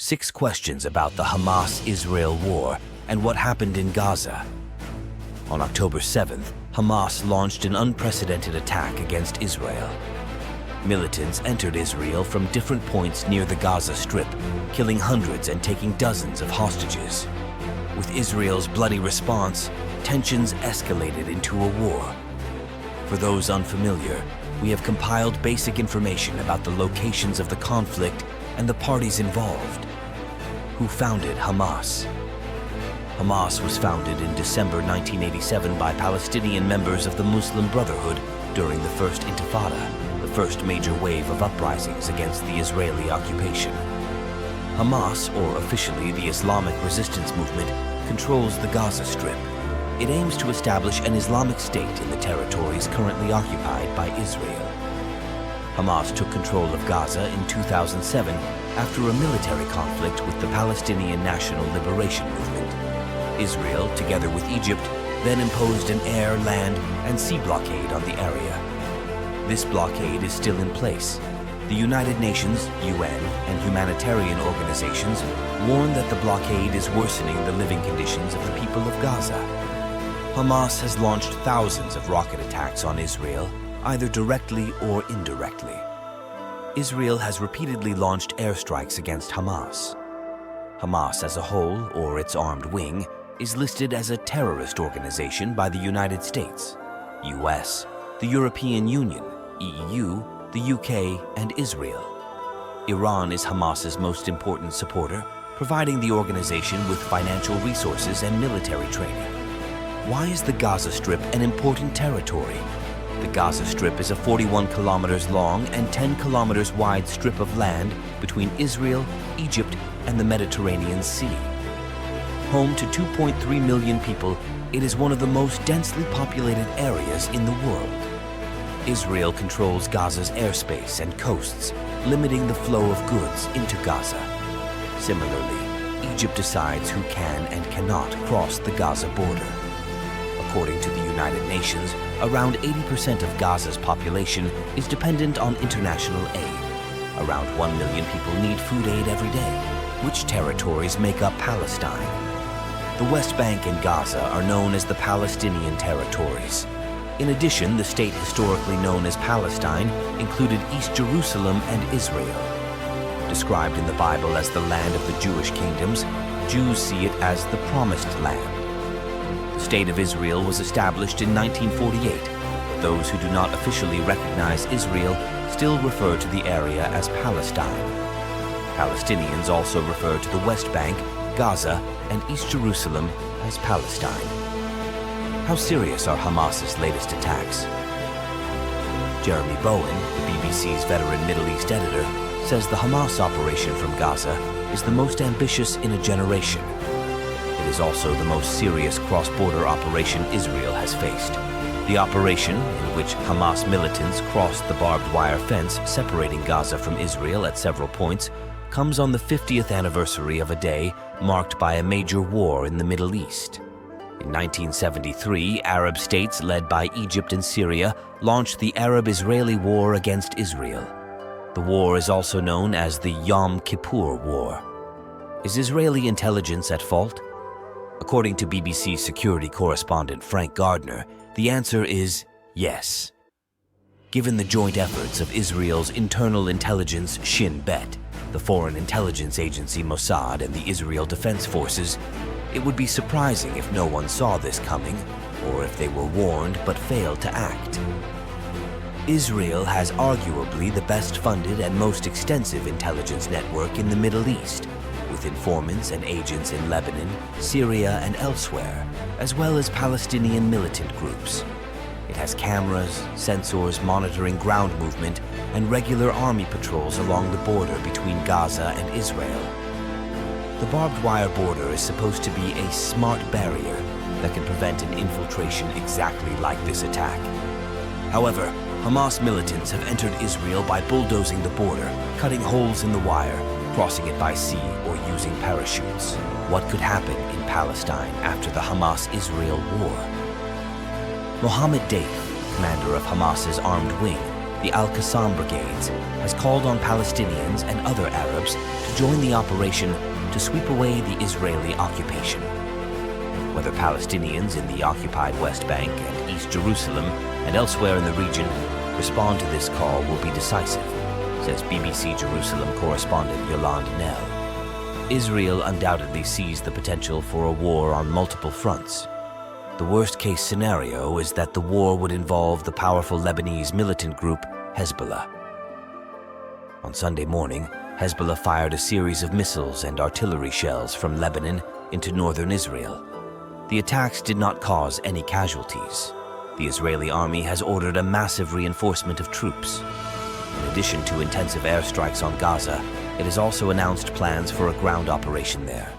6 questions about the Hamas-Israel war and what happened in Gaza. On October 7th, Hamas launched an unprecedented attack against Israel. Militants entered Israel from different points near the Gaza Strip, killing hundreds and taking dozens of hostages. With Israel's bloody response, tensions escalated into a war. For those unfamiliar, we have compiled basic information about the locations of the conflict and the parties involved. Who founded Hamas? Hamas was founded in December 1987 by Palestinian members of the Muslim Brotherhood during the First Intifada, the first major wave of uprisings against the Israeli occupation. Hamas, or officially the Islamic Resistance Movement, controls the Gaza Strip. It aims to establish an Islamic state in the territories currently occupied by Israel. Hamas took control of Gaza in 2007 after a military conflict with the Palestinian National Liberation Movement. Israel, together with Egypt, then imposed an air, land, and sea blockade on the area. This blockade is still in place. The United Nations, UN, and humanitarian organizations warn that the blockade is worsening the living conditions of the people of Gaza. Hamas has launched thousands of rocket attacks on Israel, either directly or indirectly. Israel has repeatedly launched airstrikes against Hamas. Hamas as a whole, or its armed wing, is listed as a terrorist organization by the United States, US, the European Union, EU, the UK, and Israel. Iran is Hamas's most important supporter, providing the organization with financial resources and military training. Why is the Gaza Strip an important territory? The Gaza Strip is a 41 kilometers long and 10 kilometers wide strip of land between Israel, Egypt, and the Mediterranean Sea. Home to 2.3 million people, it is one of the most densely populated areas in the world. Israel controls Gaza's airspace and coasts, limiting the flow of goods into Gaza. Similarly, Egypt decides who can and cannot cross the Gaza border. According to the United Nations, around 80% of Gaza's population is dependent on international aid. Around 1 million people need food aid every day. Which territories make up Palestine? The West Bank and Gaza are known as the Palestinian territories. In addition, the state historically known as Palestine included East Jerusalem and Israel. Described in the Bible as the land of the Jewish kingdoms, Jews see it as the Promised Land. The State of Israel was established in 1948, but those who do not officially recognize Israel still refer to the area as Palestine. Palestinians also refer to the West Bank, Gaza, and East Jerusalem as Palestine. How serious are Hamas's latest attacks? Jeremy Bowen, the BBC's veteran Middle East editor, says the Hamas operation from Gaza is the most ambitious in a generation. It is also the most serious cross-border operation Israel has faced. The operation, in which Hamas militants crossed the barbed wire fence separating Gaza from Israel at several points, comes on the 50th anniversary of a day marked by a major war in the Middle East. In 1973, Arab states led by Egypt and Syria launched the Arab-Israeli War against Israel. The war is also known as the Yom Kippur War. Is Israeli intelligence at fault? According to BBC security correspondent Frank Gardner, the answer is yes. Given the joint efforts of Israel's internal intelligence Shin Bet, the foreign intelligence agency Mossad, and the Israel Defense Forces, it would be surprising if no one saw this coming, or if they were warned but failed to act. Israel has arguably the best funded and most extensive intelligence network in the Middle East, with informants and agents in Lebanon, Syria, and elsewhere, as well as Palestinian militant groups. It has cameras, sensors monitoring ground movement, and regular army patrols along the border between Gaza and Israel. The barbed wire border is supposed to be a smart barrier that can prevent an infiltration exactly like this attack. However, Hamas militants have entered Israel by bulldozing the border, cutting holes in the wire, crossing it by sea, or using parachutes. What could happen in Palestine after the Hamas-Israel war? Mohammed Deif, commander of Hamas's armed wing, the Al-Qassam brigades, has called on Palestinians and other Arabs to join the operation to sweep away the Israeli occupation. Whether Palestinians in the occupied West Bank and East Jerusalem and elsewhere in the region respond to this call will be decisive, says BBC Jerusalem correspondent Yolande Nell. Israel undoubtedly sees the potential for a war on multiple fronts. The worst-case scenario is that the war would involve the powerful Lebanese militant group Hezbollah. On Sunday morning, Hezbollah fired a series of missiles and artillery shells from Lebanon into northern Israel. The attacks did not cause any casualties. The Israeli army has ordered a massive reinforcement of troops. In addition to intensive airstrikes on Gaza, it has also announced plans for a ground operation there.